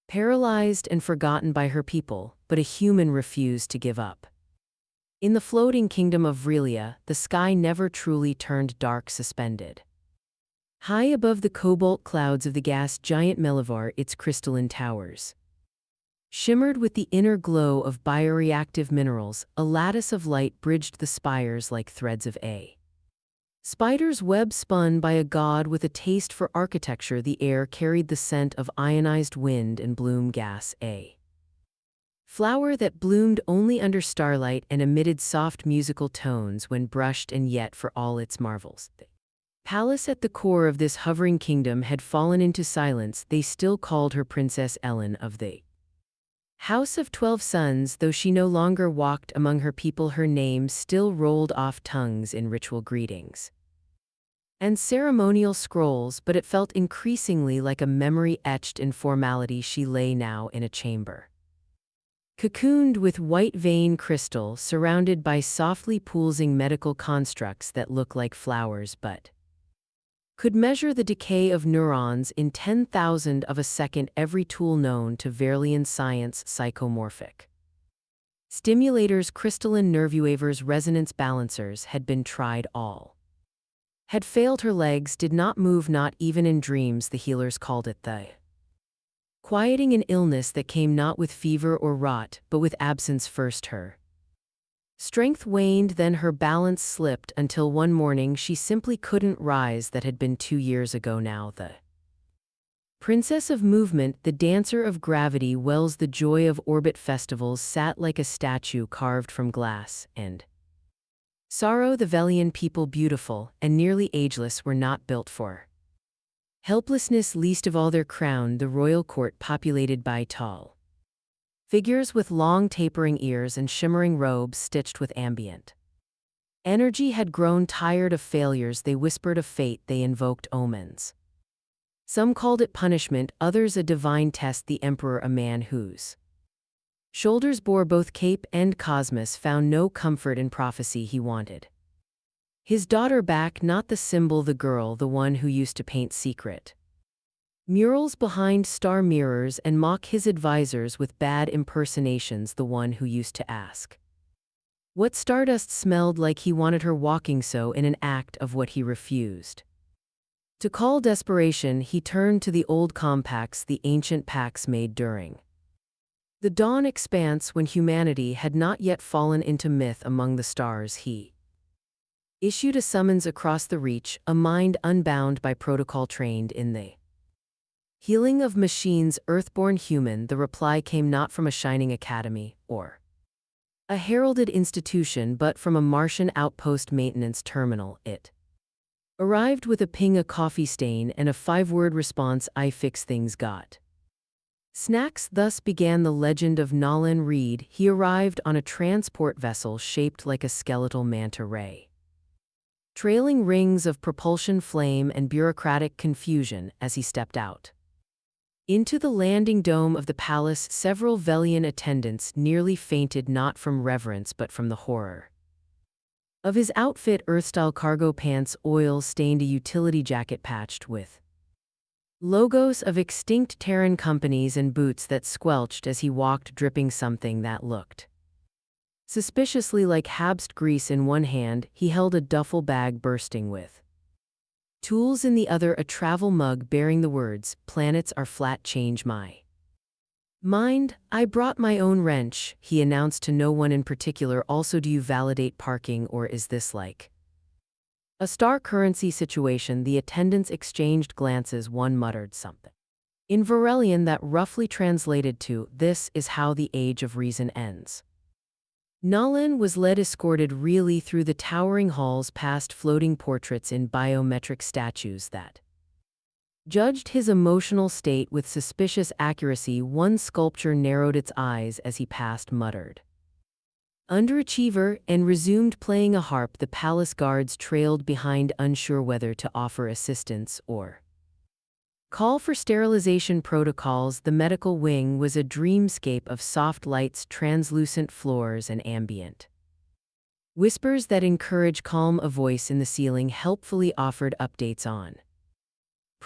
paralyzed and forgotten by her people, but a human refused to give up. In the floating kingdom of Vrelia, the sky never truly turned dark suspended. High above the cobalt clouds of the gas giant Melivar, its crystalline towers shimmered with the inner glow of bioreactive minerals. A lattice of light bridged the spires like threads of a spider's web spun by a god with a taste for architecture. The air carried the scent of ionized wind and bloom gas, a flower that bloomed only under starlight and emitted soft musical tones when brushed, and yet for all its marvels, the palace at the core of this hovering kingdom had fallen into silence. They still called her Princess Ellen of the House of 12 Sons. Though she no longer walked among her people, her name still rolled off tongues in ritual greetings and ceremonial scrolls, but it felt increasingly like a memory etched in formality. She lay now in a chamber cocooned with white vein crystal, surrounded by softly pulsing medical constructs that look like flowers but could measure the decay of neurons in 10,000 of a second. Every tool known to Verlian science, psychomorphic stimulators, crystalline nervewavers, resonance balancers, had been tried. All had failed. Her legs did not move, not even in dreams. The healers called it the quieting an illness that came not with fever or rot, but with absence. First her strength waned, then her balance slipped, until one morning she simply couldn't rise. That had been 2 years ago now. The princess of movement, the dancer of gravity wells, the joy of orbit festivals, sat like a statue carved from glass and sorrow. The Velian people, beautiful and nearly ageless, were not built for helplessness. Least of all their crown, the royal court, populated by tall figures with long tapering ears and shimmering robes stitched with ambient energy, had grown tired of failures. They whispered of fate, they invoked omens. Some called it punishment, others a divine test. The emperor, a man whose shoulders bore both cape and cosmos, found no comfort in prophecy. He wanted his daughter back, not the symbol, the girl, the one who used to paint secret murals behind star mirrors and mock his advisors with bad impersonations, the one who used to ask what stardust smelled like. He wanted her walking so, in an act of what he refused to call desperation. He turned to the old compacts, the ancient pacts made during the dawn expanse, when humanity had not yet fallen into myth among the stars. He issued a summons across the reach, a mind unbound by protocol, trained in the healing of machines. Earthborn human, the reply came not from a shining academy or a heralded institution, but from a Martian outpost maintenance terminal. It arrived with a ping, a coffee stain, and a 5-word response: I fix things, got snacks. Thus began the legend of Nolan Reed. He arrived on a transport vessel shaped like a skeletal manta ray, trailing rings of propulsion flame and bureaucratic confusion. As he stepped out into the landing dome of the palace, several Velian attendants nearly fainted, not from reverence but from the horror of his outfit: Earth-style cargo pants, oil-stained, a utility jacket patched with logos of extinct Terran companies, and boots that squelched as he walked, dripping something that looked suspiciously like Habst grease. In one hand, he held a duffel bag bursting with tools, in the other a travel mug bearing the words, "Planets are flat, change my mind." I brought my own wrench, he announced to no one in particular. Also, do you validate parking, or is this like a star currency situation? The attendants exchanged glances. One muttered something in Varelian that roughly translated to, "This is how the age of reason ends." Nolan was led, escorted really through the towering halls, past floating portraits in biometric statues that judged his emotional state with suspicious accuracy. One sculpture narrowed its eyes as he passed, muttered, "Underachiever," and resumed playing a harp. The palace guards trailed behind, unsure whether to offer assistance or call for sterilization protocols. The medical wing was a dreamscape of soft lights, translucent floors, and ambient whispers that encourage calm. A voice in the ceiling helpfully offered updates on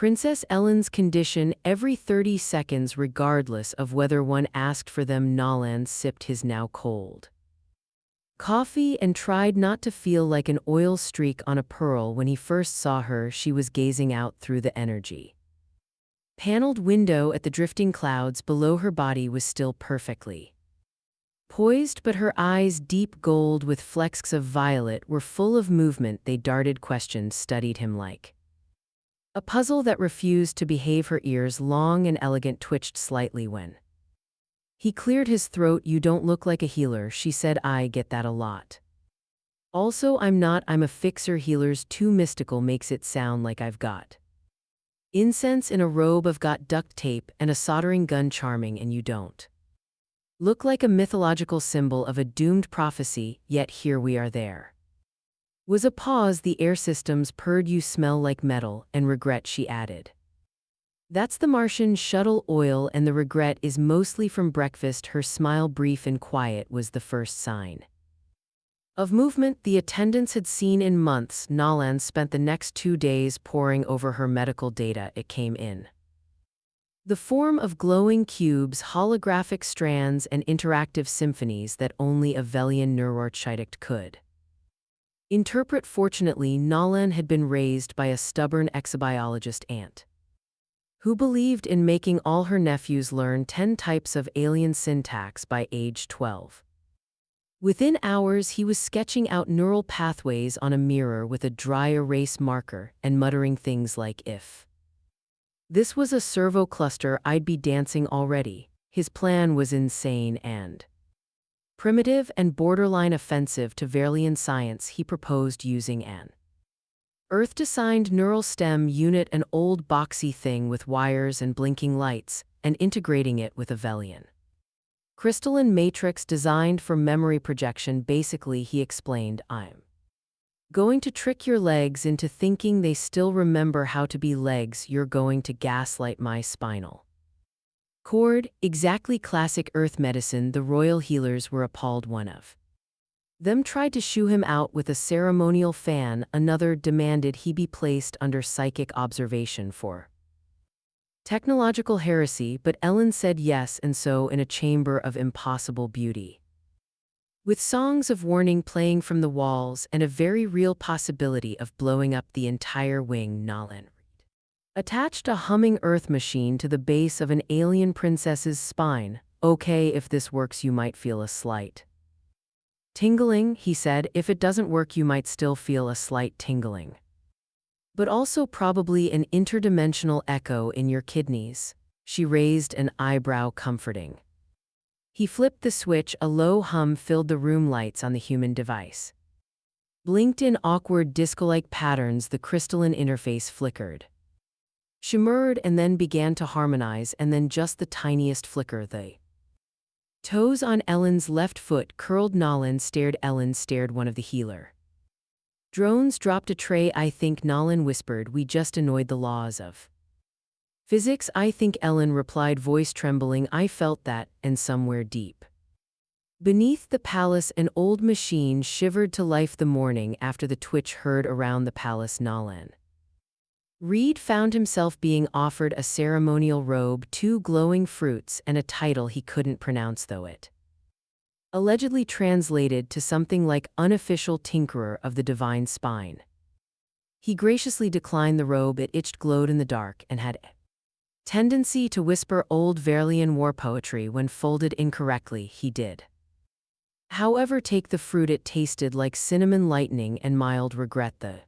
Princess Ellen's condition every 30 seconds regardless of whether one asked for them. Nolan sipped his now cold coffee and tried not to feel like an oil streak on a pearl. When he first saw her, she was gazing out through the energy paneled window at the drifting clouds below. Her body was still perfectly poised, but her eyes, deep gold with flecks of violet, were full of movement. They darted questions, studied him like a puzzle that refused to behave. Her ears, long and elegant, twitched slightly when he cleared his throat. "You don't look like a healer," she said. "I get that a lot. Also, I'm not. I'm a fixer. Healer's too mystical, makes it sound like I've got incense in a robe, I've got duct tape and a soldering gun. Charming, and you don't look like a mythological symbol of a doomed prophecy, yet here we are." There was a pause. The air systems purred. "You smell like metal and regret," she added. "That's the Martian shuttle oil, and the regret is mostly from breakfast." Her smile, brief and quiet, was the first sign of movement the attendants had seen in months. Nolan spent the next 2 days poring over her medical data. It came in the form of glowing cubes, holographic strands, and interactive symphonies that only a Velian neuroarchitect could interpret. Fortunately, Nolan had been raised by a stubborn exobiologist aunt who believed in making all her nephews learn 10 types of alien syntax by age 12. Within hours, he was sketching out neural pathways on a mirror with a dry erase marker and muttering things like, "If this was a servo cluster, I'd be dancing already." His plan was insane and primitive and borderline offensive to Verlian science. He proposed using an Earth-designed neural stem unit, an old boxy thing with wires and blinking lights, and integrating it with a Velian crystalline matrix designed for memory projection. "Basically," he explained, "I'm going to trick your legs into thinking they still remember how to be legs. You're going to gaslight my spinal cord." Exactly classic Earth medicine. The royal healers were appalled. One of them tried to shoo him out with a ceremonial fan. Another demanded he be placed under psychic observation for technological heresy, but Ellen said yes, and so, in a chamber of impossible beauty, with songs of warning playing from the walls and a very real possibility of blowing up the entire wing, Nolan attached a humming Earth machine to the base of an alien princess's spine. "Okay, if this works, you might feel a slight tingling," he said. "If it doesn't work, you might still feel a slight tingling, but also probably an interdimensional echo in your kidneys." She raised an eyebrow, comforting. He flipped the switch. A low hum filled the room. Lights on the human device blinked in awkward disco-like patterns. The crystalline interface flickered, shimmered, and then began to harmonize, and then just the tiniest flicker. The toes on Ellen's left foot curled. Nolan stared. Ellen stared. One of the healer drones dropped a tray. "I think," Nolan whispered, "we just annoyed the laws of physics." "I think," Ellen replied, voice trembling. "I felt that," and somewhere deep beneath the palace, an old machine shivered to life. The morning after the twitch heard around the palace, Nolan Reed found himself being offered a ceremonial robe, 2 glowing fruits, and a title he couldn't pronounce, though it allegedly translated to something like unofficial tinkerer of the divine spine. He graciously declined the robe. It itched, glowed in the dark, and had a tendency to whisper old Verlian war poetry when folded incorrectly. He did, however, take the fruit. It tasted like cinnamon lightning and mild regret. The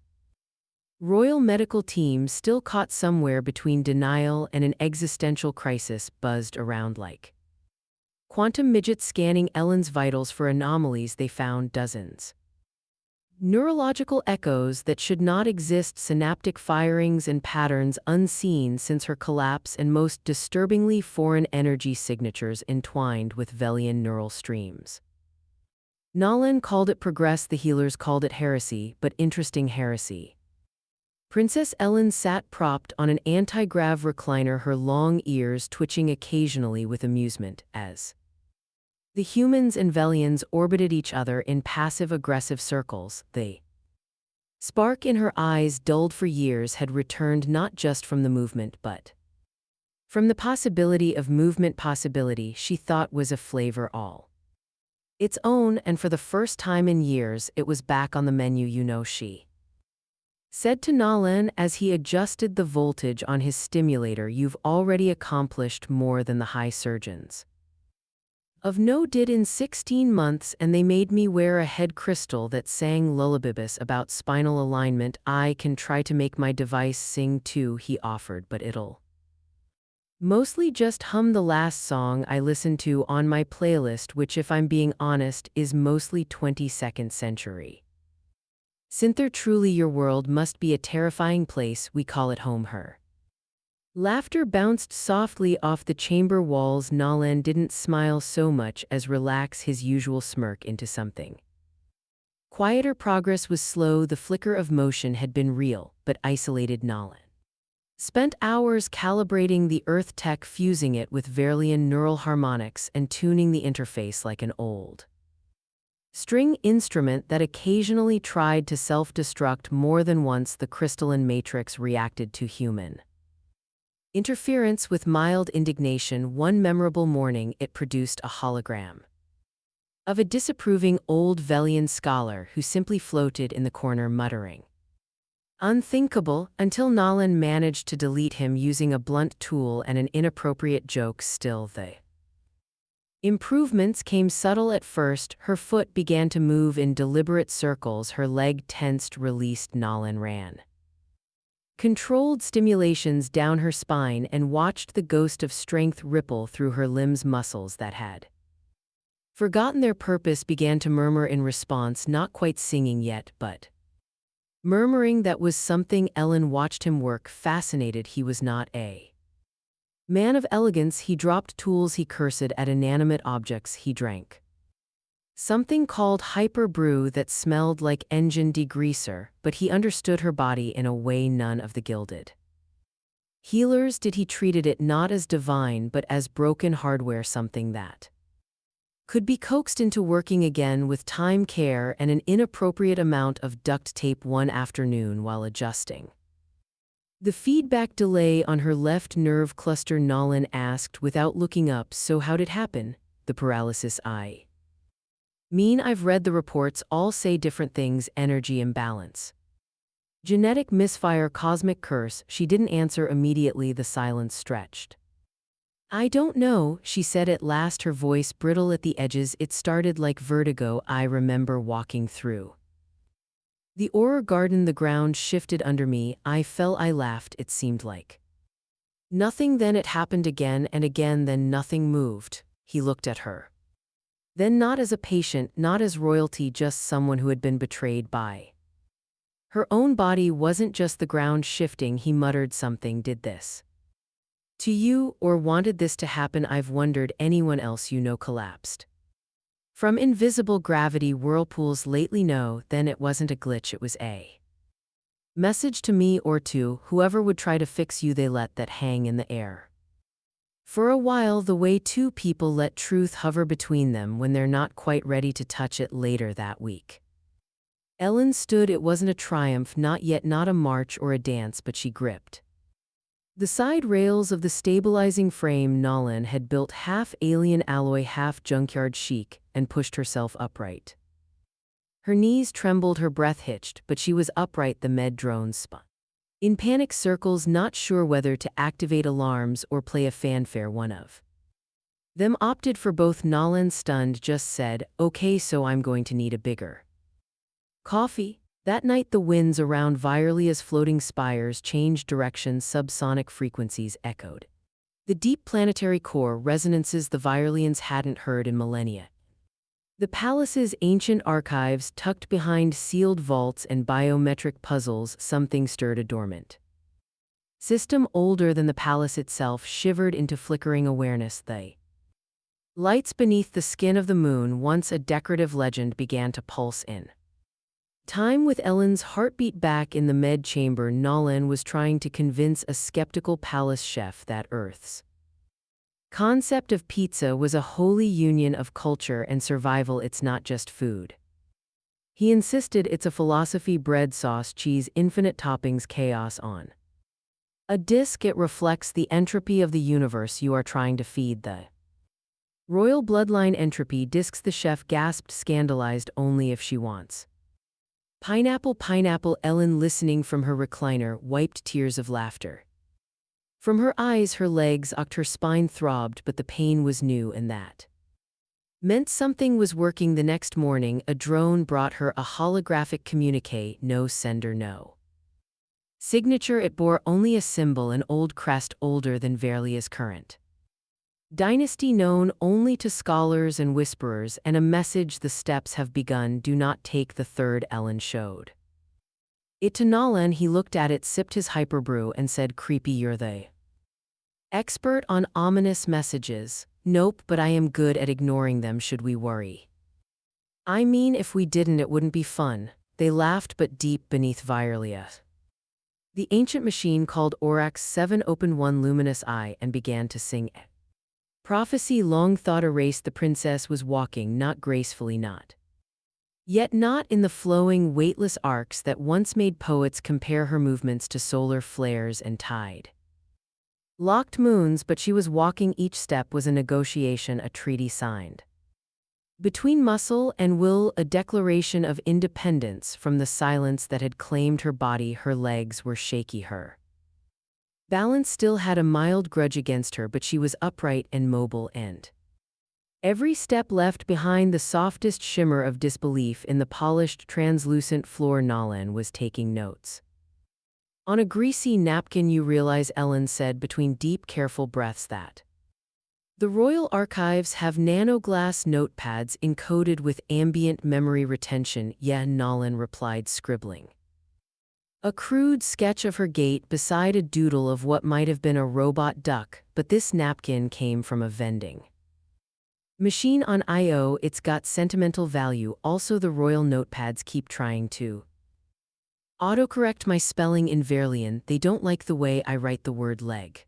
royal medical team, still caught somewhere between denial and an existential crisis, buzzed around like quantum midgets scanning Ellen's vitals for anomalies. They found dozens neurological echoes that should not exist, synaptic firings and patterns unseen since her collapse, and most disturbingly, foreign energy signatures entwined with Velian neural streams. Nolan called it progress. The healers called it heresy, but interesting heresy. Princess Ellen sat propped on an anti-grav recliner, her long ears twitching occasionally with amusement, as the humans and Velians orbited each other in passive-aggressive circles. The Spark in her eyes, dulled for years, had returned not just from the movement but from the possibility of movement. Possibility, she thought, was a flavor all its own, and for the first time in years it was back on the menu. She said to Nolan as he adjusted the voltage on his stimulator, "You've already accomplished more than the high surgeons of no did in 16 months, and they made me wear a head crystal that sang lullabibus about spinal alignment. I can try to make my device sing too," he offered, "but it'll mostly just hum the last song I listened to on my playlist, which, if I'm being honest, is mostly 22nd century. Synther, truly your world must be a terrifying place. We call it home." Her laughter bounced softly off the chamber walls. Nolan didn't smile so much as relax his usual smirk into something quieter. Progress was slow, the flicker of motion had been real, but isolated. Nolan spent hours calibrating the Earth tech, fusing it with Verlian neural harmonics and tuning the interface like an old string instrument that occasionally tried to self-destruct. More than once the crystalline matrix reacted to human interference with mild indignation. One memorable morning it produced a hologram of a disapproving old Velian scholar who simply floated in the corner muttering, "Unthinkable," until Nolan managed to delete him using a blunt tool and an inappropriate joke. Still, the improvements came subtle at first. Her foot began to move in deliberate circles, her leg tensed, released. Nolan ran controlled stimulations down her spine and watched the ghost of strength ripple through her limbs. Muscles that had forgotten their purpose began to murmur in response, not quite singing yet, but murmuring. That was something. Ellen watched him work, fascinated. He was not a man of elegance. He dropped tools, he cursed at inanimate objects, he drank something called hyper brew that smelled like engine degreaser, but he understood her body in a way none of the gilded healers did. He treated it not as divine but as broken hardware, something that could be coaxed into working again with time, care, and an inappropriate amount of duct tape. One afternoon, while adjusting the feedback delay on her left nerve cluster, Nolan asked without looking up, "So how'd it happen? The paralysis? I mean, I've read the reports, all say different things. Energy imbalance, genetic misfire, cosmic curse." She didn't answer immediately. The silence stretched. "I don't know," she said at last, her voice brittle at the edges. "It started like vertigo. I remember walking through the Aurora garden. The ground shifted under me. I fell. I laughed. It seemed like nothing. Then it happened again and again. Then nothing moved." He looked at her. Then, not as a patient, not as royalty, just someone who had been betrayed by her own body. "Wasn't just the ground shifting," he muttered. "Something did this to you, or wanted this to happen. I've wondered. Anyone else you know collapsed from invisible gravity whirlpools lately?" "No." "Then it wasn't a glitch, it was a message to me or to whoever would try to fix you. They let that hang in the air for a while, the way two people let truth hover between them when they're not quite ready to touch it." Later that week, Ellen stood. It wasn't a triumph, not yet, not a march or a dance, but she gripped the side rails of the stabilizing frame Nolan had built, half alien alloy, half junkyard chic, and pushed herself upright. Her knees trembled, her breath hitched, but she was upright. The med drones spun in panic circles, not sure whether to activate alarms or play a fanfare. One of them opted for both. Nolan, stunned, just said, "Okay, so I'm going to need a bigger coffee." That night the winds around Virelia's floating spires changed direction. Subsonic frequencies echoed the deep planetary core, resonances the Virelians hadn't heard in millennia. The palace's ancient archives tucked behind sealed vaults and biometric puzzles. Something stirred. A dormant system older than the palace itself shivered into flickering awareness. The lights beneath the skin of the moon, once a decorative legend, began to pulse in time with Ellen's heartbeat back in the med chamber. Nolan was trying to convince a skeptical palace chef that Earth's concept of pizza was a holy union of culture and survival. It's not just food. He insisted it's a philosophy: bread, sauce, cheese, infinite toppings, chaos on a disk. It reflects the entropy of the universe you are trying to feed. The royal bloodline entropy discs. The chef gasped, scandalized. Only if she wants pineapple. Pineapple. Ellen, listening from her recliner, wiped tears of laughter from her eyes. Her legs ached, her spine throbbed, but the pain was new, and that meant something was working. The next morning, a drone brought her a holographic communique: no sender, no signature. It bore only a symbol, an old crest older than Verlia's current dynasty, known only to scholars and whisperers, and a message: the steps have begun, do not take the third. Ellen showed it to Nolan. He looked at it, sipped his hyperbrew, and said, creepy. You're the expert on ominous messages. Nope, but I am good at ignoring them. Should we worry? I mean, if we didn't, it wouldn't be fun. They laughed, but deep beneath Virlia, the ancient machine called Orax 7 opened one luminous eye and began to sing. Prophecy long thought erased. The princess was walking, not gracefully, not yet not in the flowing, weightless arcs that once made poets compare her movements to solar flares and tide locked moons, but she was walking. Each step was a negotiation, a treaty signed between muscle and will, a declaration of independence from the silence that had claimed her body. Her legs were shaky, her balance still had a mild grudge against her, but she was upright and mobile, and every step left behind the softest shimmer of disbelief in the polished, translucent floor. Nolan was taking notes on a greasy napkin. You realize, Ellen said between deep, careful breaths, that the royal archives have nanoglass notepads encoded with ambient memory retention. Yeah, Nolan replied, scribbling a crude sketch of her gait beside a doodle of what might have been a robot duck. But this napkin came from a vending machine on I.O. It's got sentimental value. Also, the royal notepads keep trying to autocorrect my spelling in Verlian. They don't like the way I write the word leg.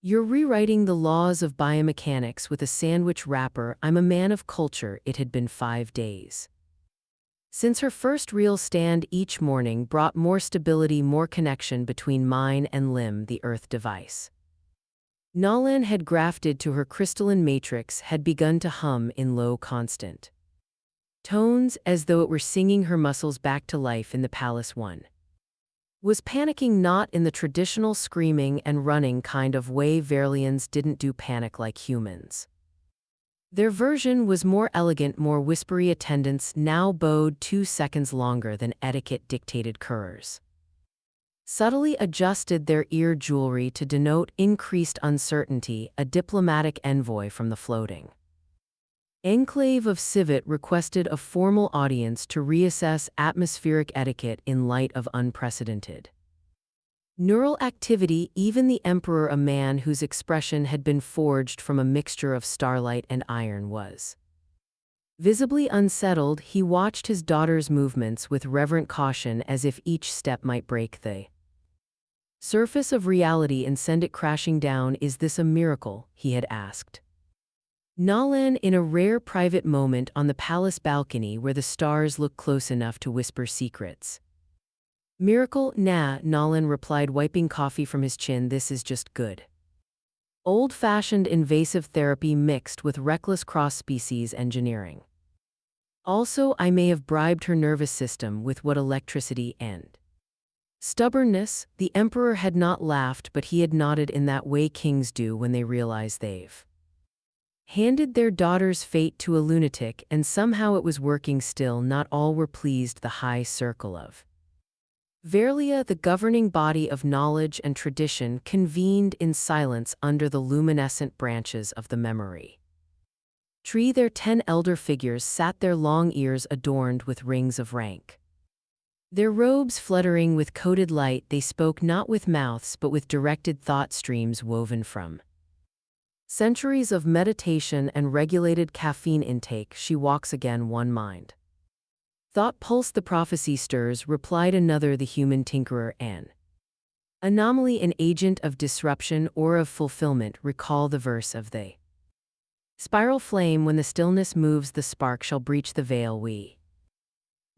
You're rewriting the laws of biomechanics with a sandwich wrapper. I'm a man of culture. It had been 5 days since her first real stand. Each morning brought more stability, more connection between mind and limb. The Earth device Nolan had grafted to her crystalline matrix had begun to hum in low, constant tones, as though it were singing her muscles back to life in the palace. One was panicking, not in the traditional screaming and running kind of way. Verlians didn't do panic like humans. Their version was more elegant, more whispery. Attendants now bowed 2 seconds longer than etiquette dictated. Couriers subtly adjusted their ear jewelry to denote increased uncertainty. A diplomatic envoy from the floating enclave of Civet requested a formal audience to reassess atmospheric etiquette in light of unprecedented neural activity. Even the emperor, a man whose expression had been forged from a mixture of starlight and iron, was visibly unsettled. He watched his daughter's movements with reverent caution, as if each step might break the surface of reality and send it crashing down. Is this a miracle? He had asked Nolan in a rare private moment on the palace balcony where the stars look close enough to whisper secrets. Miracle? Nah, Nolan replied, wiping coffee from his chin. This is just good old-fashioned invasive therapy mixed with reckless cross-species engineering. Also, I may have bribed her nervous system with what electricity and stubbornness. The emperor had not laughed, but he had nodded in that way kings do when they realize they've handed their daughter's fate to a lunatic, and somehow it was working still. Not all were pleased. The high circle of Verlia, the governing body of knowledge and tradition, convened in silence under the luminescent branches of the memory tree. Their 10 elder figures sat, their long ears adorned with rings of rank, their robes fluttering with coated light. They spoke not with mouths but with directed thought streams woven from centuries of meditation and regulated caffeine intake. She walks again, one mind. Thought pulsed. The prophecy stirs, replied another, the human tinkerer, an anomaly, an agent of disruption or of fulfillment. Recall the verse of the spiral flame: when the stillness moves, the spark shall breach the veil. We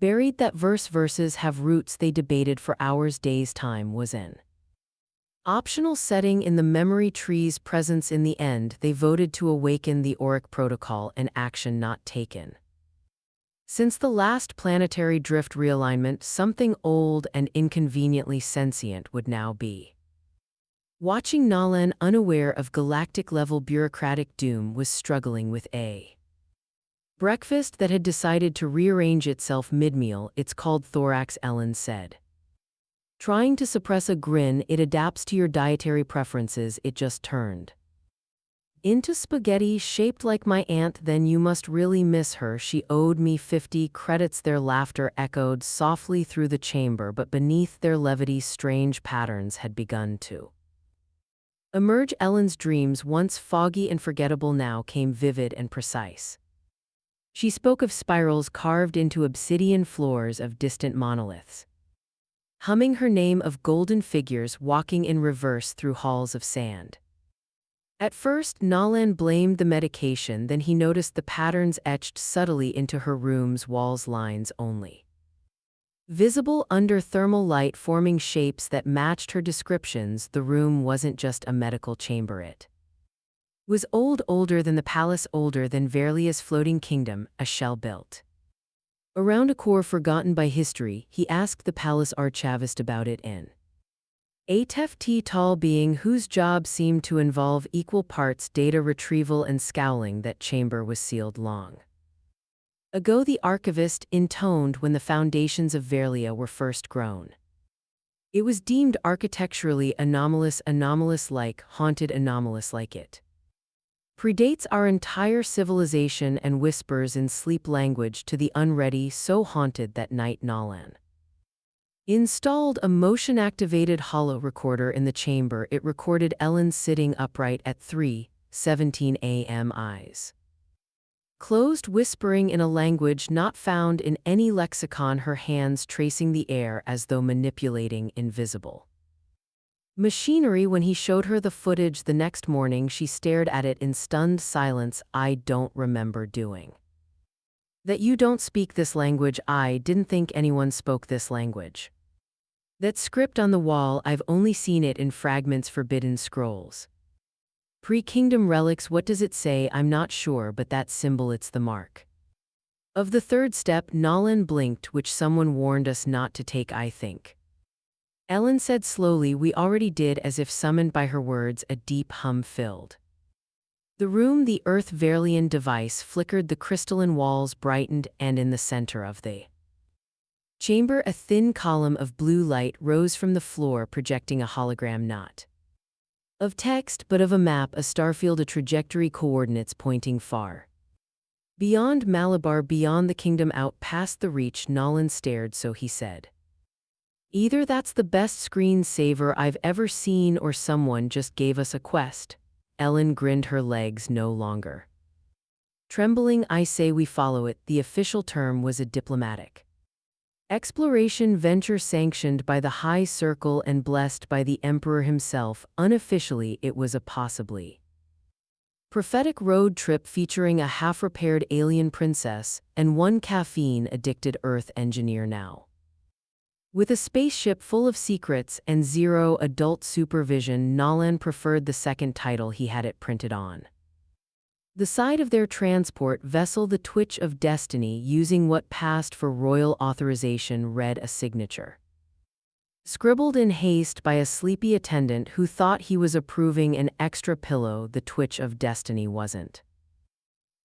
Buried that verses have roots they debated for hours days time was in. Optional setting in the memory tree's presence in the end they voted to awaken the auric protocol and action not taken. Since the last planetary drift realignment, something old and inconveniently sentient would now be. Watching Nalan, unaware of galactic-level bureaucratic doom, was struggling with a breakfast that had decided to rearrange itself mid-meal. It's called thorax, Ellen said. Trying to suppress a grin, it adapts to your dietary preferences. It just turned into spaghetti shaped like my aunt. Then you must really miss her. She owed me 50 credits. Their laughter echoed softly through the chamber, but beneath their levity strange patterns had begun to emerge. Ellen's dreams, once foggy and forgettable, now came vivid and precise. She spoke of spirals carved into obsidian floors, of distant monoliths, humming her name, of golden figures walking in reverse through halls of sand. At first, Nalan blamed the medication, then he noticed the patterns etched subtly into her room's walls, lines only visible under thermal light, forming shapes that matched her descriptions. The room wasn't just a medical chamber, it was old, older than the palace, older than Verlia's floating kingdom, a shell built around a core forgotten by history. He asked the palace archivist about it in a hefty, tall being whose job seemed to involve equal parts data retrieval and scowling. That chamber was sealed long ago, the archivist intoned, when the foundations of Verlia were first grown. It was deemed architecturally anomalous, anomalous-like, haunted, anomalous-like. It predates our entire civilization and whispers in sleep language to the unready, so haunted that night Nalan installed a motion-activated holo recorder in the chamber. It recorded Ellen sitting upright at 3:17 a.m., eyes closed, whispering in a language not found in any lexicon, her hands tracing the air as though manipulating invisible machinery. When he showed her the footage the next morning, she stared at it in stunned silence. I don't remember doing that. You don't speak this language? I didn't think anyone spoke this language. That script on the wall, I've only seen it in fragments, forbidden scrolls. Pre-kingdom relics, what does it say? I'm not sure, but that symbol, it's the mark of the third step. Nalan blinked, which someone warned us not to take, I think. Ellen said slowly, we already did, as if summoned by her words. A deep hum filled the room. The Earth Verlian device flickered, the crystalline walls brightened, and in the center of the chamber a thin column of blue light rose from the floor, projecting a hologram not of text but of a map, a starfield, a trajectory, coordinates pointing far beyond Malabar, beyond the kingdom, out past the reach. Nalan stared, so he said, either that's the best screensaver I've ever seen, or someone just gave us a quest. Ellen grinned, her legs no longer trembling. I say we follow it. The official term was a diplomatic exploration venture sanctioned by the High Circle and blessed by the Emperor himself. Unofficially, it was a possibly prophetic road trip featuring a half-repaired alien princess and one caffeine-addicted Earth engineer. Now, with a spaceship full of secrets and zero adult supervision, Nalan preferred the second title. He had it printed on the side of their transport vessel. The Twitch of Destiny, using what passed for royal authorization, read a signature scribbled in haste by a sleepy attendant who thought he was approving an extra pillow. The Twitch of Destiny wasn't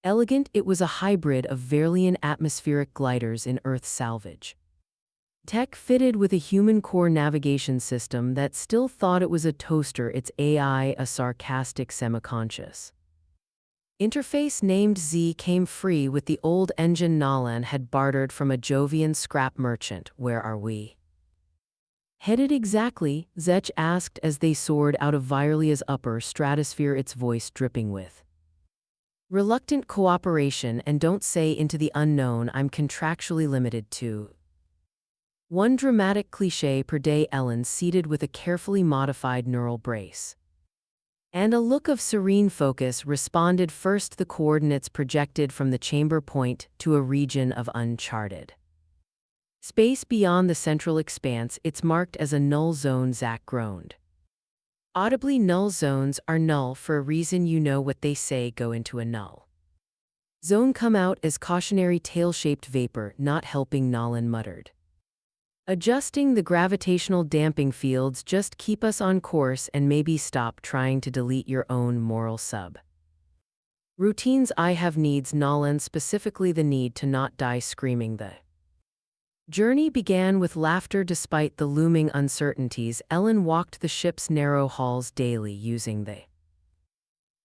elegant. It was a hybrid of Verlian atmospheric gliders in Earth salvage tech, fitted with a human core navigation system that still thought it was a toaster, its AI a sarcastic semi-conscious interface named Z, came free with the old engine Nalan had bartered from a Jovian scrap merchant. Where are we headed exactly? Zech asked as they soared out of Virlia's upper stratosphere, its voice dripping with reluctant cooperation. And don't say into the unknown. I'm contractually limited to one dramatic cliché per day. Ellen, seated with a carefully modified neural brace and a look of serene focus, responded first. The coordinates projected from the chamber point to a region of uncharted Space beyond the central expanse, it's marked as a null zone, Zack groaned. Audibly, null zones are null for a reason, you know what they say, go into a null zone, come out as cautionary tail-shaped vapor, not helping, Nolan muttered. Adjusting the gravitational damping fields, just keep us on course and maybe stop trying to delete your own moral sub. Routines, I have needs, Nolan, specifically the need to not die screaming. The journey began with laughter despite the looming uncertainties. Ellen walked the ship's narrow halls daily, using the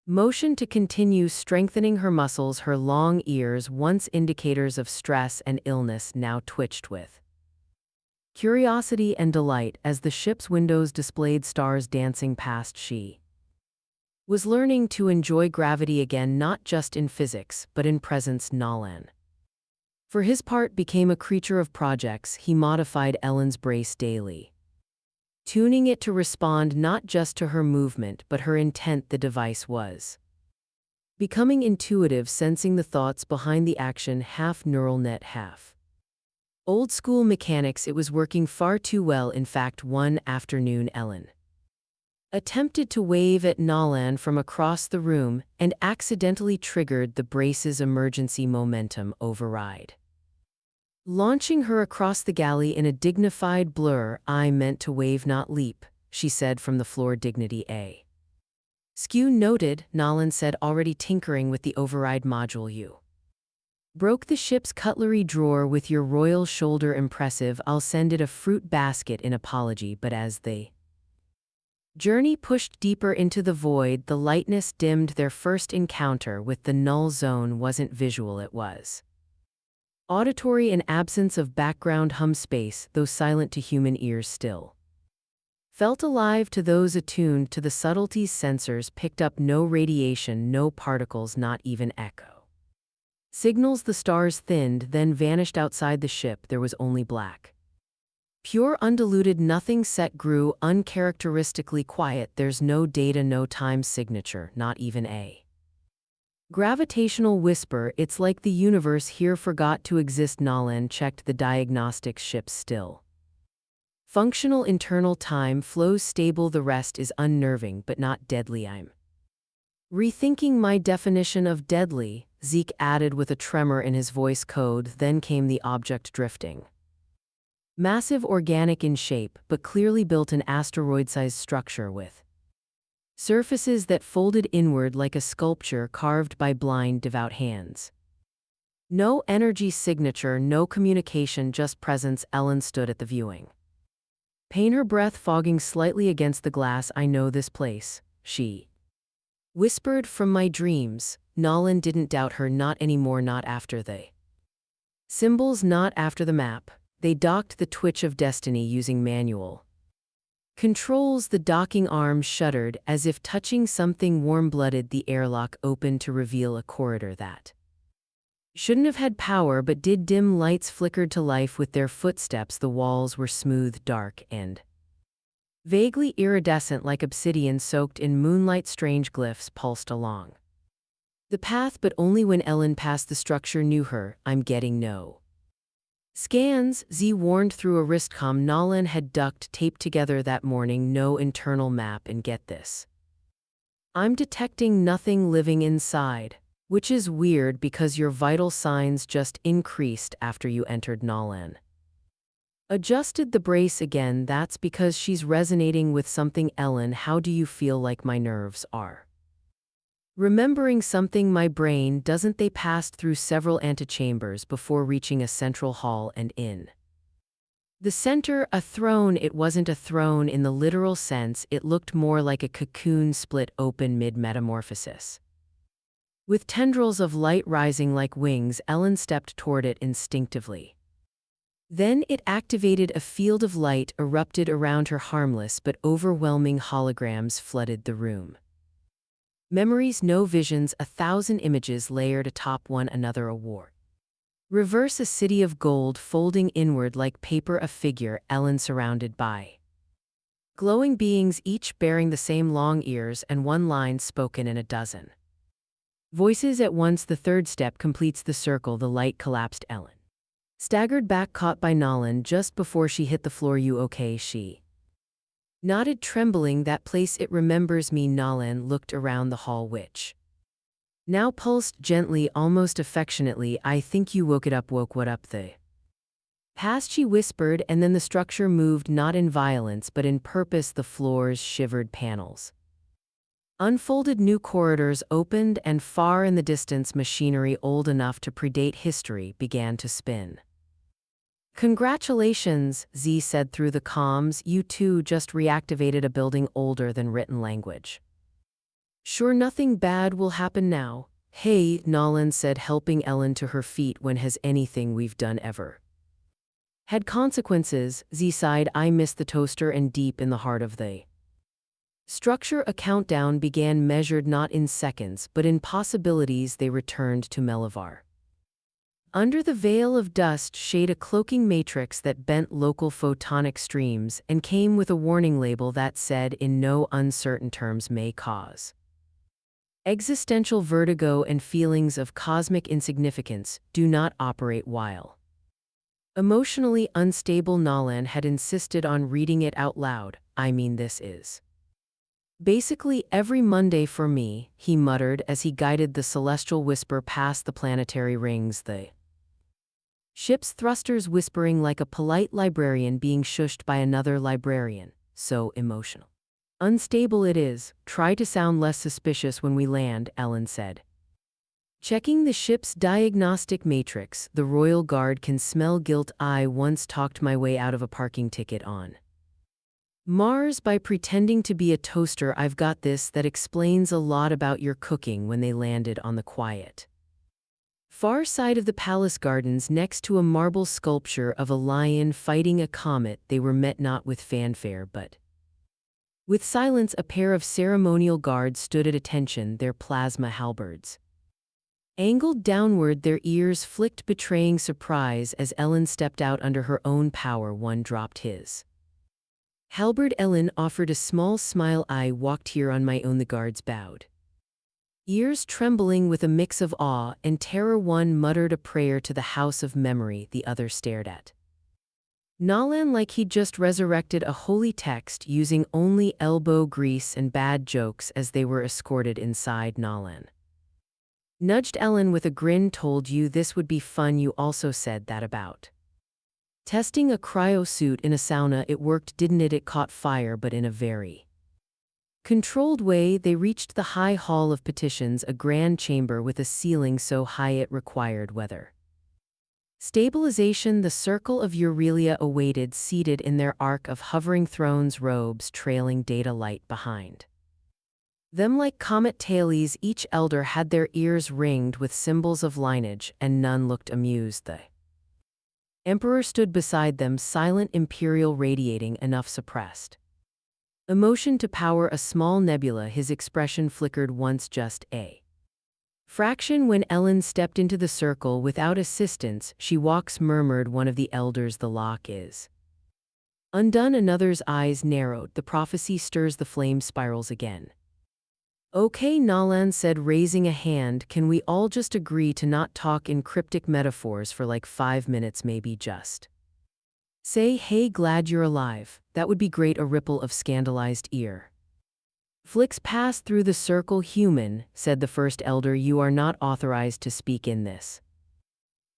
motion to continue strengthening her muscles. Her long ears, once indicators of stress and illness, now twitched with curiosity and delight as the ship's windows displayed stars dancing past. She was learning to enjoy gravity again, not just in physics, but in presence. Nolan, for his part, became a creature of projects. He modified Ellen's brace daily, tuning it to respond not just to her movement but her intent. The device was becoming intuitive, sensing the thoughts behind the action, half neural net, half old school mechanics. It was working far too well. In fact, one afternoon, Ellen attempted to wave at Nolan from across the room and accidentally triggered the brace's emergency momentum override, launching her across the galley in a dignified blur. I meant to wave, not leap, she said from the floor. Dignity, a skew noted, Nolan said, already tinkering with the override module. You broke the ship's cutlery drawer with your royal shoulder. Impressive. I'll send it a fruit basket in apology. But as the journey pushed deeper into the void, the lightness dimmed. Their first encounter with the null zone wasn't visual, it was auditory, an absence of background hum. Space, though silent to human ears, still felt alive to those attuned to the subtleties. Sensors picked up no radiation, no particles, not even echo signals. The stars thinned, then vanished outside the ship. There was only black, pure, undiluted nothing. Set grew uncharacteristically quiet. There's no data, no time signature, not even a gravitational whisper. It's like the universe here forgot to exist. Nolan checked the diagnostics. Ship's still functional, internal time flows stable. The rest is unnerving but not deadly. I'm rethinking my definition of deadly, Zeke added with a tremor in his voice. Code. Then came the object drifting. Massive, organic in shape, but clearly built, an asteroid-sized structure with surfaces that folded inward like a sculpture carved by blind, devout hands. No energy signature, no communication, just presence. Ellen stood at the viewing pane, her breath fogging slightly against the glass. I know this place, she whispered. From my dreams. Nolan didn't doubt her, not anymore, not after the symbols, not after the map. They docked, the twitch of destiny using manual controls. The docking arms shuddered as if touching something warm-blooded. The airlock opened to reveal a corridor that shouldn't have had power but did. Dim lights flickered to life with their footsteps. The walls were smooth, dark, and vaguely iridescent like obsidian soaked in moonlight. Strange glyphs pulsed along the path, but only when Ellen passed. The structure knew her. I'm getting no scans, Z warned through a wristcom Nolan had duct taped together that morning. No internal map, and get this, I'm detecting nothing living inside, which is weird because your vital signs just increased after you entered. Nolan adjusted the brace again. That's because she's resonating with something. Ellen, how do you feel? Like my nerves are remembering something. My brain doesn't. They passed through several antechambers before reaching a central hall, and in the center, a throne. It wasn't a throne in the literal sense. It looked more like a cocoon split open mid-metamorphosis, with tendrils of light rising like wings. Ellen stepped toward it instinctively. Then it activated. A field of light erupted around her. Harmless but overwhelming holograms flooded the room. Memories, no visions, 1,000 images layered atop one another. A war. Reverse, a city of gold folding inward like paper. A figure, Ellen, surrounded by glowing beings, each bearing the same long ears, and one line spoken in a dozen voices at once. The third step completes the circle. The light collapsed. Ellen Staggered back, caught by Nolan just before she hit the floor. You okay? She nodded, trembling. That place, it remembers me. Nolan looked around the hall, which now pulsed gently, almost affectionately. I think you woke it up. Woke what up? The past, she whispered, and then the structure moved, not in violence but in purpose. The floors shivered, panels unfolded, new corridors opened, and far in the distance, machinery old enough to predate history began to spin. Congratulations, Z said through the comms. You two just reactivated a building older than written language. Sure, nothing bad will happen now. Hey, Nolan said, helping Ellen to her feet. When has anything we've done ever had consequences? Z sighed. I miss the toaster. And deep in the heart of the structure, a countdown began, measured not in seconds but in possibilities. They returned to Melivar. Under the veil of dust shade a cloaking matrix that bent local photonic streams and came with a warning label that said, in no uncertain terms, may cause existential vertigo and feelings of cosmic insignificance. Do not operate while emotionally unstable. Nolan had insisted on reading it out loud. I mean, this is basically every Monday for me, he muttered as he guided the celestial whisper past the planetary rings, the ship's thrusters whispering like a polite librarian being shushed by another librarian. So emotional. Unstable it is. Try to sound less suspicious when we land, Ellen said. Checking the ship's diagnostic matrix, the Royal Guard can smell guilt. I once talked my way out of a parking ticket on Mars by pretending to be a toaster. I've got this. That explains a lot about your cooking. When they landed on the quiet far side of the palace gardens, next to a marble sculpture of a lion fighting a comet, they were met not with fanfare but with silence. A pair of ceremonial guards stood at attention, their plasma halberds angled downward, their ears flicked, betraying surprise as Ellen stepped out under her own power. One dropped his halberd. Ellen offered a small smile. I walked here on my own. The guards bowed, ears trembling with a mix of awe and terror. One muttered a prayer to the house of memory. The other stared at Nolan like he'd just resurrected a holy text, using only elbow grease and bad jokes as they were escorted inside. Nolan nudged Ellen with a grin. Told you this would be fun. You also said that about testing a cryo suit in a sauna. It worked, didn't it? It caught fire, but in a very controlled way. They reached the high hall of petitions, a grand chamber with a ceiling so high it required weather stabilization. The circle of Aurelia awaited, seated in their arc of hovering thrones, robes trailing data light behind them like comet tailies. Each elder had their ears ringed with symbols of lineage, and none looked amused. The Emperor stood beside them, silent, imperial, radiating enough suppressed emotion to power a small nebula. His expression flickered once, just a fraction, when Ellen stepped into the circle without assistance. She walks, murmured one of the elders. The lock is undone. Another's eyes narrowed. The prophecy stirs, the flame spirals again. Okay, Nolan said, raising a hand. Can we all just agree to not talk in cryptic metaphors for like 5 minutes? Maybe just say, hey, glad you're alive. That would be great. A ripple of scandalized ear flicks passed through the circle. Human, said the first elder, you are not authorized to speak in this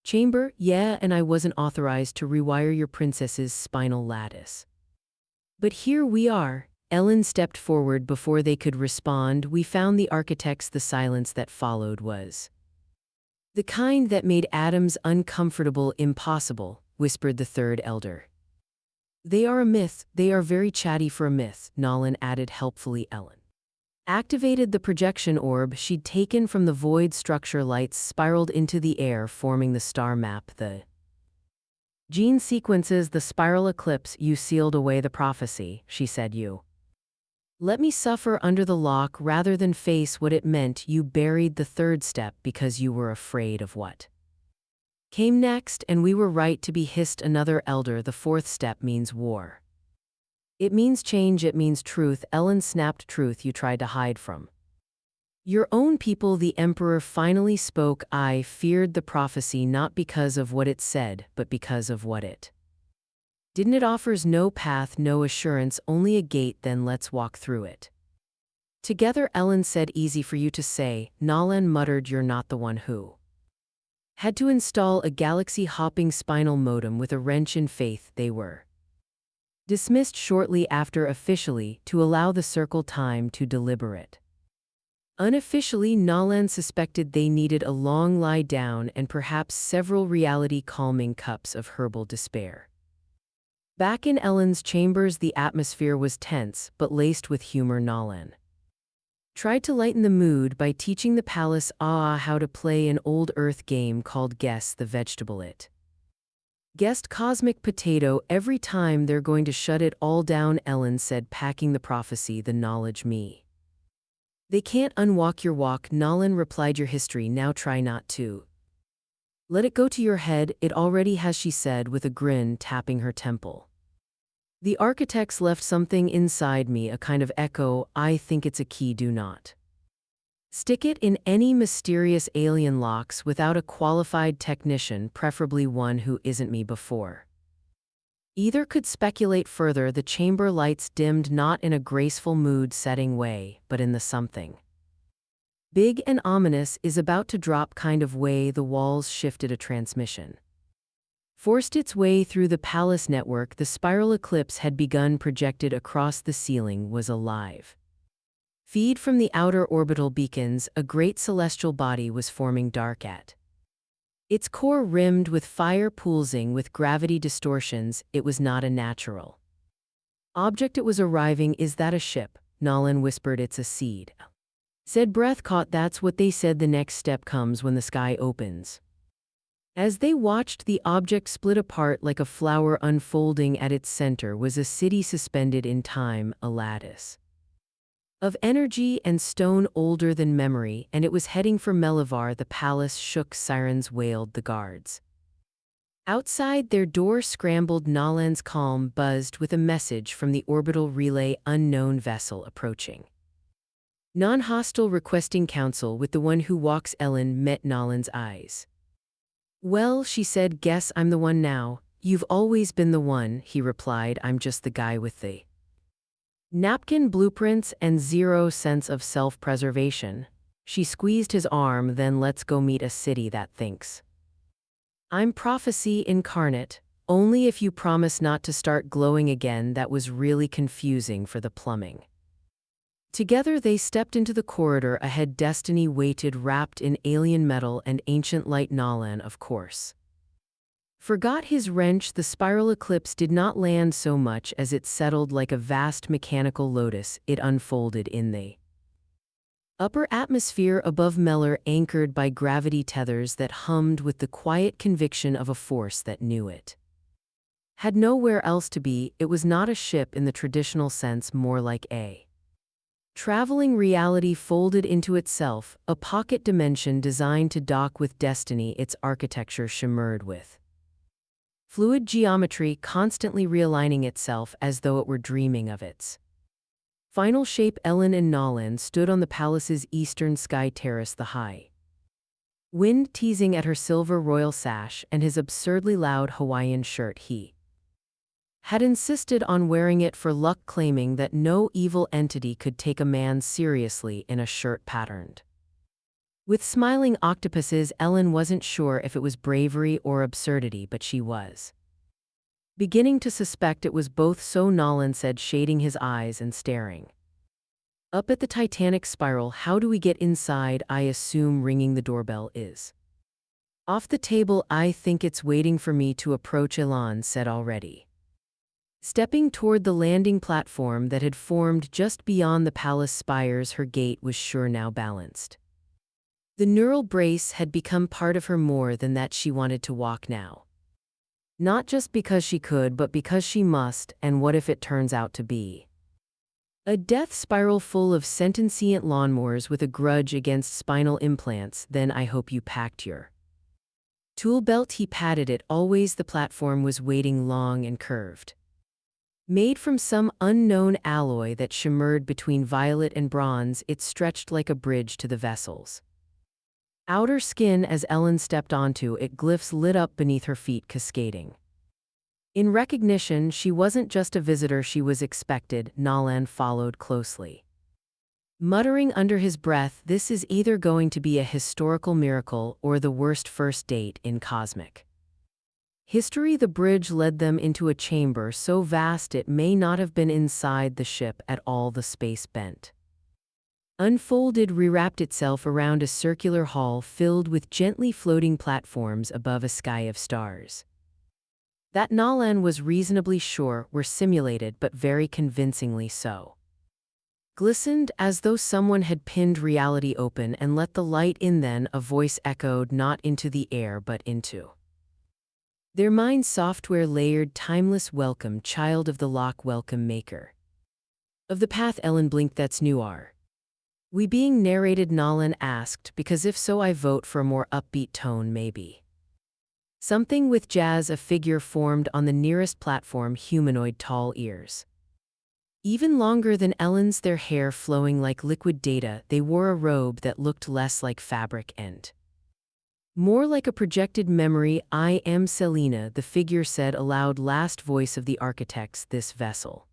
chamber. Yeah, and I wasn't authorized to rewire your princess's spinal lattice. But here we are. Ellen stepped forward before they could respond. We found the architects. The silence that followed was the kind that made atoms uncomfortable. Impossible, whispered the third elder. They are a myth. They are very chatty for a myth, Nolan added helpfully. Ellen activated the projection orb she'd taken from the void structure. Lights spiraled into the air, forming the star map, the gene sequences, the spiral eclipse. You sealed away the prophecy, she said. You let me suffer under the lock rather than face what it meant. You buried the third step because you were afraid of what came next, and we were right to be, hissed another elder. The fourth step means war. It means change. It means truth. Ellen snapped. Truth you tried to hide from Your own people, the emperor finally spoke. I feared the prophecy not because of what it said, but because of what it didn't. It offers no path, no assurance, only a gate, then let's walk through it. Together, Ellen said. Easy for you to say, Nolan muttered. You're not the one who had to install a galaxy-hopping spinal modem with a wrench in faith. They were dismissed shortly after officially to allow the circle time to deliberate. Unofficially, Nolan suspected they needed a long lie down and perhaps several reality-calming cups of herbal despair. Back in Ellen's chambers, the atmosphere was tense but laced with humor. Nolan tried to lighten the mood by teaching the palace how to play an old Earth game called Guess the Vegetable. It guessed cosmic potato every time. They're going to shut it all down, Ellen said, packing the prophecy, the knowledge me. They can't unwalk your walk, Nolan replied. Your history, now try not to let it go to your head. It already has, she said with a grin, tapping her temple. The architects left something inside me, a kind of echo. I think it's a key. Do not stick it in any mysterious alien locks without a qualified technician, preferably one who isn't me before either could speculate further. The chamber lights dimmed, not in a graceful mood-setting way, but in the something big and ominous is about to drop kind of way. The walls shifted. A transmission forced its way through the palace network. The spiral eclipse had begun. Projected across the ceiling was a live feed from the outer orbital beacons. A great celestial body was forming, dark at its core, rimmed with fire, pulsing with gravity distortions. It was not a natural object. It was arriving. Is that a ship? Nolan whispered. It's a seed, said breath caught. That's what they said. The next step comes when the sky opens. As they watched, the object split apart like a flower. Unfolding at its center was a city suspended in time, a lattice of energy and stone older than memory, and it was heading for Melivar. The palace shook, sirens wailed, the guards outside their door scrambled. Nolan's calm buzzed with a message from the orbital relay. Unknown vessel approaching. Non-hostile, requesting counsel with the one who walks. Ellen met Nolan's eyes. Well, she said, guess I'm the one now. You've always been the one, he replied. I'm just the guy with the napkin, blueprints, and zero sense of self-preservation. She squeezed his arm. Then let's go meet a city that thinks I'm prophecy incarnate, only if you promise not to start glowing again. That was really confusing for the plumbing. Together they stepped into the corridor ahead. Destiny waited, wrapped in alien metal and ancient light. Nolan, of course, forgot his wrench. The spiral eclipse did not land so much as it settled like a vast mechanical lotus. It unfolded in the upper atmosphere above Meller, anchored by gravity tethers that hummed with the quiet conviction of a force that knew it had nowhere else to be. It was not a ship in the traditional sense, more like a traveling reality folded into itself, a pocket dimension designed to dock with destiny. Its architecture shimmered with fluid geometry, constantly realigning itself as though it were dreaming of its final shape. Ellen and Nolan stood on the palace's eastern sky terrace, the high wind teasing at her silver royal sash and his absurdly loud Hawaiian shirt. He had insisted on wearing it for luck, claiming that no evil entity could take a man seriously in a shirt patterned with smiling octopuses. Ellen wasn't sure if it was bravery or absurdity, but she was beginning to suspect it was both. So Nolan said, shading his eyes and staring up at the titanic spiral, how do we get inside? I assume ringing the doorbell is off the table. I think it's waiting for me to approach, Elan said, already stepping toward the landing platform that had formed just beyond the palace spires. Her gait was sure, now balanced. The neural brace had become part of her. More than that, she wanted to walk now. Not just because she could, but because she must. And what if it turns out to be a death spiral full of sentient lawnmowers with a grudge against spinal implants? Then I hope you packed your tool belt. He patted it. Always. The platform was waiting, long and curved. Made from some unknown alloy that shimmered between violet and bronze, it stretched like a bridge to the vessels. Outer skin, as Ellen stepped onto it, glyphs lit up beneath her feet, cascading. In recognition, she wasn't just a visitor, she was expected. Nalan followed closely, muttering under his breath, "This is either going to be a historical miracle or the worst first date in cosmic history." The bridge led them into a chamber so vast it may not have been inside the ship at all. The space bent, unfolded, rewrapped itself around a circular hall filled with gently floating platforms above a sky of stars that Nalan was reasonably sure were simulated, but very convincingly so. Glistened as though someone had pinned reality open and let the light in. Then a voice echoed, not into the air but into their mind. Software layered, timeless. "Welcome, child of the lock, welcome, maker of the path." Ellen blinked. "That's new, are we being narrated?" Nalan asked. "Because if so, I vote for a more upbeat tone, maybe something with jazz." A figure formed on the nearest platform, humanoid, tall, ears even longer than Ellen's, their hair flowing like liquid data. They wore a robe that looked less like fabric and more like a projected memory. "I am Selena," the figure said aloud, last voice of the architects. "This vessel,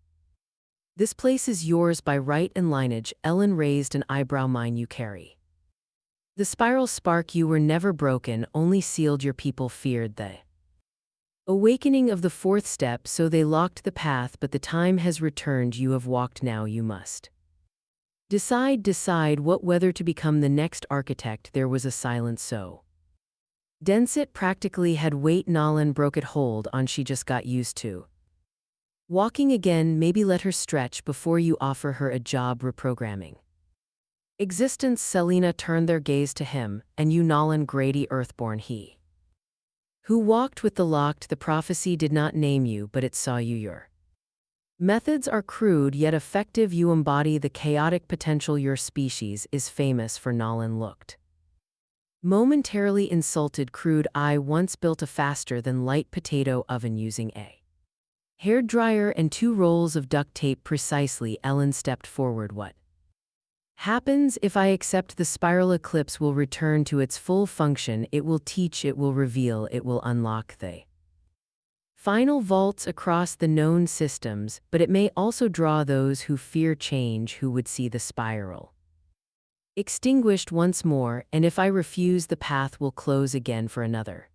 this place is yours by right and lineage." Ellen raised an eyebrow. "Mine you carry the spiral spark. You were never broken, only sealed. Your people feared the awakening of the fourth step, so they locked the path, but the time has returned. You have walked, now you must decide whether to become the next architect." There was a silence so dense it practically had weight. Nalan broke it. "Hold on, she just got used to walking again. Maybe let her stretch before you offer her a job reprogramming existence." Selena turned their gaze to him. "And you, Nalan Grady, Earthborn, he who walked with the locked. The prophecy did not name you, but it saw you. Your methods are crude yet effective. You embody the chaotic potential your species is famous for." Nalan looked momentarily insulted. "Crude? I once built a faster than light potato oven using a hair dryer and 2 rolls of duct tape." "Precisely." Ellen stepped forward. "What happens if I accept the spiral eclipse will return to its full function. It will teach, it will reveal, it will unlock the final vaults across the known systems, but it may also draw those who fear change, who would see the spiral extinguished once more, and if I refuse, the path will close again for another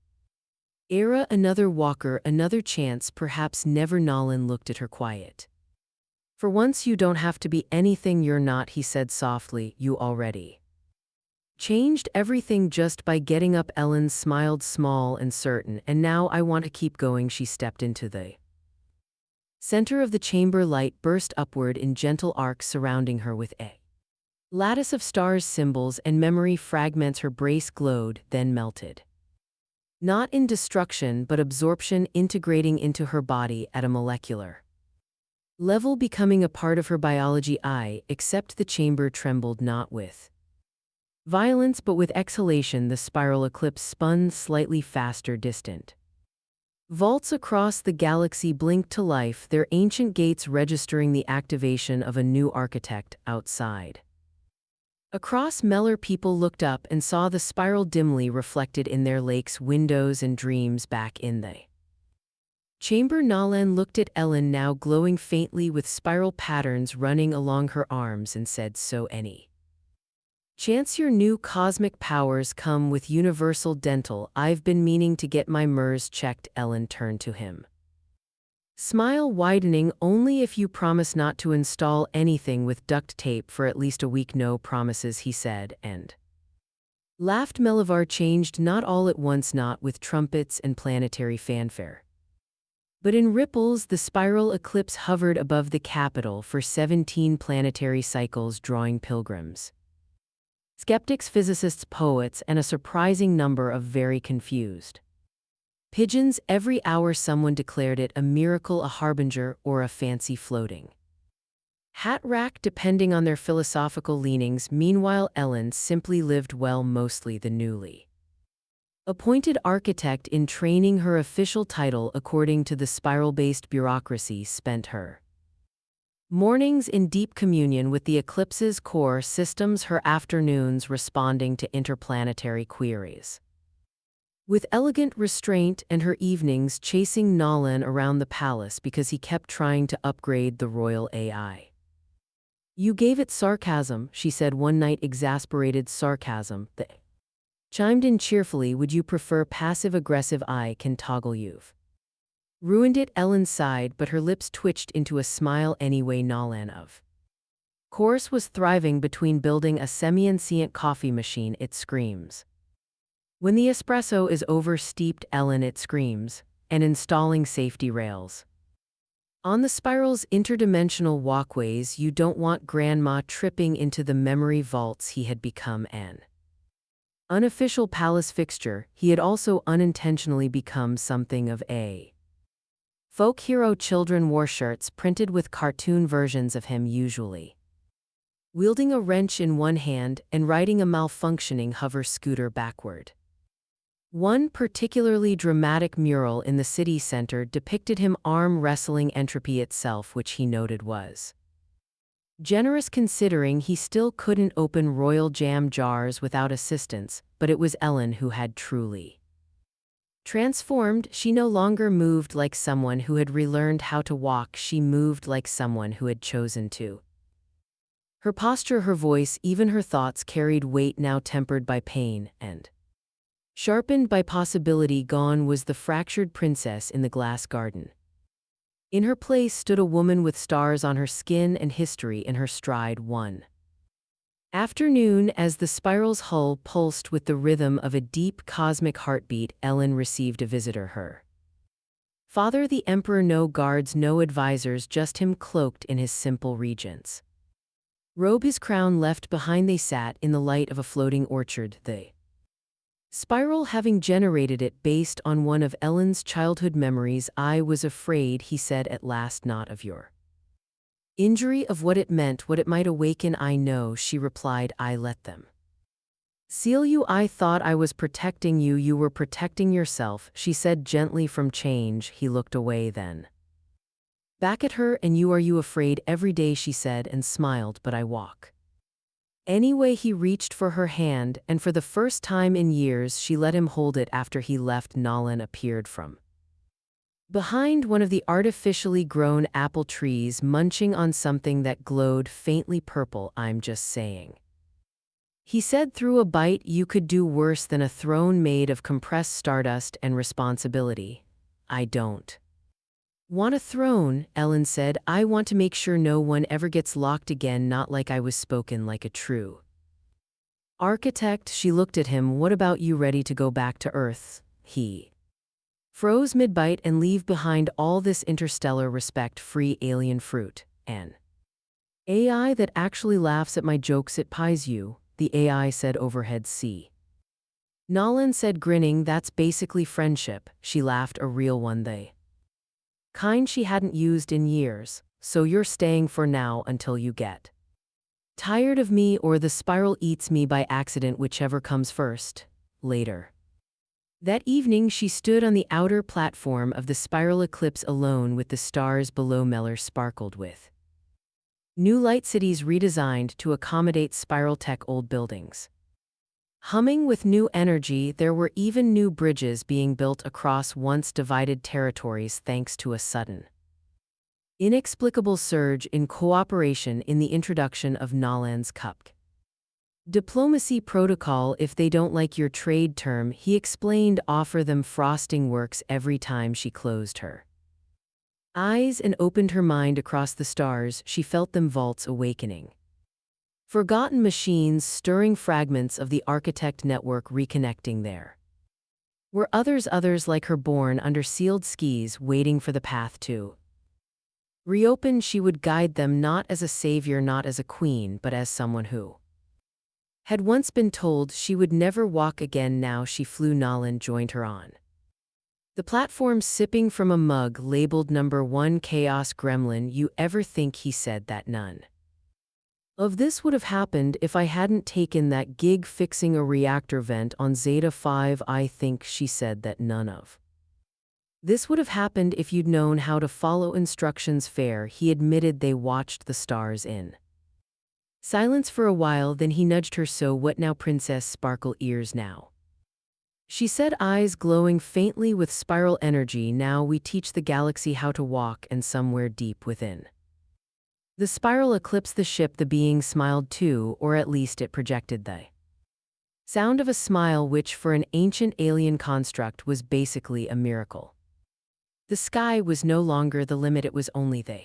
era, another walker, another chance, perhaps never." Nalan looked at her, quiet. "For once you don't have to be anything you're not," he said softly. "You already changed everything just by getting up." Ellen smiled, small and certain. "And now I want to keep going." She stepped into the center of the chamber. Light burst upward in gentle arcs, surrounding her with a lattice of stars, symbols, and memory fragments. Her brace glowed, then melted. Not in destruction, but absorption, integrating into her body at a molecular level, becoming a part of her biology. I accept. The chamber trembled, not with violence but with exhalation. The spiral eclipse spun slightly faster. Distant vaults across the galaxy blinked to life, their ancient gates registering the activation of a new architect. Outside, across Meller, people looked up and saw the spiral dimly reflected in their lakes, windows, and dreams. Back in the chamber, Nalan looked at Ellen, now glowing faintly with spiral patterns running along her arms, and said, "So any chance your new cosmic powers come with universal dental? I've been meaning to get my MERS checked." Ellen turned to him, smile widening. "Only if you promise not to install anything with duct tape for at least a week." "No promises," he said, and laughed. Melivar changed, not all at once, not with trumpets and planetary fanfare, but in ripples. The spiral eclipse hovered above the capital for 17 planetary cycles, drawing pilgrims, skeptics, physicists, poets, and a surprising number of very confused pigeons. Every hour someone declared it a miracle, a harbinger, or a fancy floating hat rack, depending on their philosophical leanings. Meanwhile, Ellen simply lived well, mostly the newly Appointed architect in training, her official title according to the spiral-based bureaucracy, spent her mornings in deep communion with the eclipse's core systems, her afternoons responding to interplanetary queries with elegant restraint, and her evenings chasing Nolan around the palace because he kept trying to upgrade the royal AI. "You gave it sarcasm," she said one night, exasperated sarcasm. They chimed in cheerfully, "Would you prefer passive-aggressive? I can toggle you've ruined it." Ellen sighed, but her lips twitched into a smile anyway. Nolan, of course, was thriving between building a semi-insentient coffee machine, it screams, when the espresso is over-steeped, Ellen, it screams, and installing safety rails on the spiral's interdimensional walkways. You don't want Grandma tripping into the memory vaults. He had become an unofficial palace fixture. He had also unintentionally become something of a folk hero. Children wore shirts printed with cartoon versions of him, usually wielding a wrench in one hand and riding a malfunctioning hover scooter backward. One particularly dramatic mural in the city center depicted him arm wrestling entropy itself, which he noted was generous considering he still couldn't open royal jam jars without assistance. But it was Ellen who had truly transformed. She no longer moved like someone who had relearned how to walk. She moved like someone who had chosen to. Her posture, her voice, even her thoughts carried weight, now tempered by pain and sharpened by possibility. Gone was the fractured princess in the glass garden. In her place stood a woman with stars on her skin and history in her stride. One afternoon, as the spiral's hull pulsed with the rhythm of a deep cosmic heartbeat, Ellen received a visitor. Her father, the emperor. No guards, no advisors, just him, cloaked in his simple regent's robe, his crown left behind. They sat in the light of a floating orchard, the spiral having generated it based on one of Ellen's childhood memories. "I was afraid," he said at last, "not of your injury, of what it meant, what it might awaken." "I know," she replied. "I let them seal you. I thought I was protecting you." "You were protecting yourself," she said gently. From change, he looked away, then back at her. "And are you afraid every day?" she said and smiled. "But I walk anyway." He reached for her hand, and for the first time in years she let him hold it. After he left, Nolan appeared from behind one of the artificially grown apple trees, munching on something that glowed faintly purple. "I'm just saying," he said through a bite, "you could do worse than a throne made of compressed stardust and responsibility." "I don't want a throne," Ellen said. "I want to make sure no one ever gets locked again, not like I was spoken like a true architect." She looked at him. "What about you? Ready to go back to Earth?" He froze mid-bite. "And leave behind all this interstellar respect-free alien fruit? An AI that actually laughs at my jokes? It pies you," the AI said overhead. "See," Nolan said, grinning. "That's basically friendship." She laughed, "A real one, the kind she hadn't used in years." "So you're staying for now, until you get tired of me, or the spiral eats me by accident, whichever comes first." Later that evening, she stood on the outer platform of the spiral eclipse alone with the stars below. Meller sparkled with new light, cities redesigned to accommodate spiral tech, old buildings humming with new energy. There were even new bridges being built across once divided territories thanks to a sudden, inexplicable surge in cooperation in the introduction of Nolan's cup diplomacy protocol. "If they don't like your trade term," he explained, "offer them frosting works." Every time she closed her eyes and opened her mind across the stars, she felt them vaults awakening. Forgotten machines, stirring fragments of the architect network reconnecting. There were others like her, born under sealed skis, waiting for the path to reopen. She would guide them, not as a savior, not as a queen, but as someone who had once been told she would never walk again. Now she flew. Nolan joined her on the platform, sipping from a mug labeled "Number 1 Chaos Gremlin." "You ever think," he said, "that none Of this would have happened if I hadn't taken that gig fixing a reactor vent on Zeta 5. I think she said that none of this would have happened if you'd known how to follow instructions fair. He admitted they watched the stars in silence for a while, then he nudged her. So what now, princess? Sparkle ears now, she said, eyes glowing faintly with spiral energy. Now we teach the galaxy how to walk, and somewhere deep within the spiral eclipsed the ship. The being smiled too, or at least it projected the sound of a smile, which for an ancient alien construct was basically a miracle. The sky was no longer the limit, it was only the